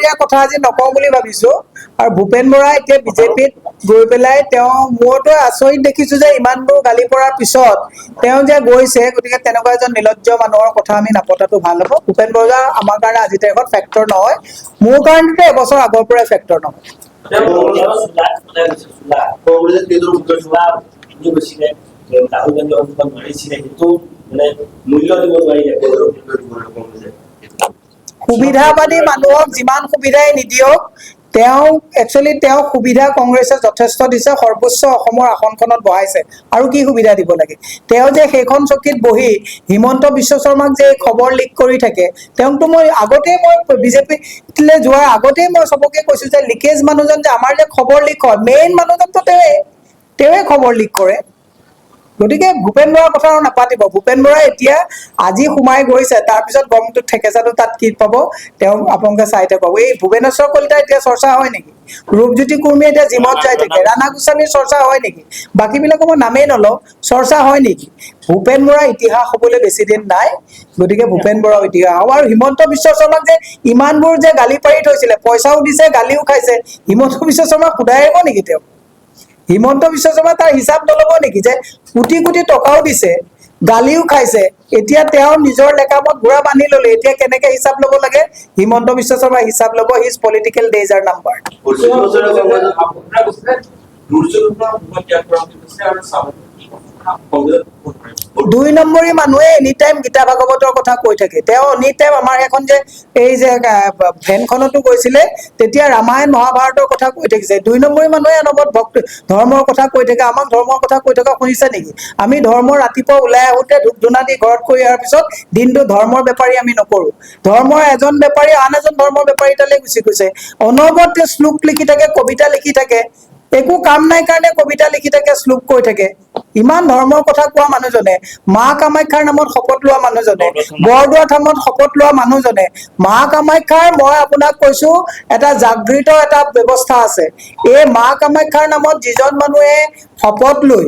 দিয়াৰ কথা আজি নকওঁ বুলি ভাবিছো আৰু ভূপেন বৰা এতিয়া বিজেপিত গৈ পেলাই তেওঁ মইতো আচৰিত দেখিছো যে ইমানবোৰ গালি পৰাৰ পিছত তেওঁ যে গৈছে গতিকে তেনেকুৱা এজন নিলজ্জ মানুহৰ কথা আমি নাপতাটো ভাল হ'ব ভূপেন বৰা আমাৰ কাৰণে আজি তাৰিখত ফেক্টৰ নহয় মোৰ কাৰণেতো এবছৰ আগৰ পৰাই ফেক্টৰ নহয় সুবিধাবাদী মানুহক যিমান সুবিধাই নিদিয়ক তেওঁ একচুৱেলি তেওঁ সুবিধা কংগ্ৰেছে যথেষ্ট দিছে সৰ্বোচ্চ অসমৰ আসনখনত বহাইছে আৰু কি সুবিধা দিব লাগে তেওঁ যে সেইখন চকীত বহি হিমন্ত বিশ্ব শৰ্মাক যে খবৰ লিক কৰি থাকে তেওঁকতো মই আগতেই মই বিজেপিলৈ যোৱাৰ আগতেই মই চবকে কৈছো যে লিকেজ মানুহজন যে আমাৰ যে খবৰ লিক হয় মেইন মানুহজনতো তেওঁৱে খবৰ লিক কৰে গতিকে ভূপেন বৰাৰ কথা আৰু নাপাতিব ভূপেন বৰা এতিয়া আজি সোমাই গৈছে তাৰপিছত গমটো ঠেকেচাটো তাত কি পাব তেওঁ আপোনালোকে চাই থাকক এই ভুৱনেশ্বৰ কলিতা এতিয়া চৰ্চা হয় নেকি ৰূপজ্যোতি কুৰ্মী এতিয়া জিমত যাই থাকে ৰাণা গোস্বামীৰ চৰ্চা হয় নেকি বাকীবিলাকৰ মই নামেই নলওঁ চৰ্চা হয় নেকি ভূপেন বৰাৰ ইতিহাস হ'বলৈ বেছি দিন নাই গতিকে ভূপেন বৰাৰ ইতিহাস হ'ব আৰু হিমন্ত বিশ্ব শৰ্মাক যে ইমানবোৰ যে গালি পাৰি থৈছিলে পইচাও দিছে গালিও খাইছে হিমন্ত বিশ্ব শৰ্মাক সোধাই আহিব নেকি তেওঁ হিমন্ত বিশ্ব শৰ্মা তাৰ হিচাপ নল'ব নেকি যে কোটি কোটি টকাও দিছে গালিও খাইছে এতিয়া তেওঁ নিজৰ লেকামত ঘোঁৰা বান্ধি ল'লে এতিয়া কেনেকে হিচাপ ল'ব লাগে হিমন্ত বিশ্ব শৰ্মা হিচাপ ল'ব his political days R number 2 নম্বৰী মানুহে এনি টাইম গীতা ভাগৱতৰ কথা কৈ থাকে তেওঁ এনি টাইম আমাৰ এখন যে এই যে ভেনখনতো গৈছিলে তেতিয়া ৰামায়ণ মহাভাৰতৰ কথা কৈ থাকিছে 2 নম্বৰী মানুহে অনবৰত ভক্ত ধৰ্মৰ কথা কৈ থাকে আমাক ধৰ্মৰ কথা কৈ থকা শুনিছে নেকি আমি ধৰ্ম ৰাতিপুৱা ওলাই আহোঁতে ধূপ ধূনা দি ঘৰত কৰি অহাৰ পিছত দিনটো ধৰ্মৰ বেপাৰী আমি নকৰোঁ ধৰ্মৰ এজন বেপাৰী আন এজন ধৰ্মৰ বেপাৰী তালৈ গুচি গৈছে অনবৰত শ্লোক লিখি থাকে কবিতা লিখি থাকে একো কাম নাই কাৰণে কবিতা লিখি থাকে শ্লোক কৈ থাকে ইমান ধৰ্মৰ কথা কোৱা মানুহজনে মা কামাখ্যাৰ নামত শপত লোৱা মানুহজনে বৰদোৱা থানত শপত লোৱা মানুহজনে মা কামাখ্যাৰ মই আপোনাক কৈছো এটা জাগৃত এটা ব্যৱস্থা আছে এই মা কামাখ্যাৰ নামত যিজন মানুহে শপত লৈ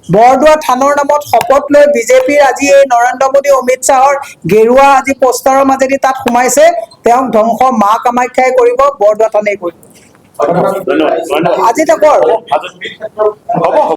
বৰদোৱা থানৰ নামত শপত লৈ বিজেপিৰ আজি এই নৰেন্দ্ৰ মোদী অমিত শ্বাহৰ গেৰুৱা আজি পোষ্টাৰৰ মাজেদি তাত সোমাইছে তেওঁক ধ্বংস মা কামাখ্যাই কৰিব বৰদোৱা থানেই কৰিব আজি তাকো আৰু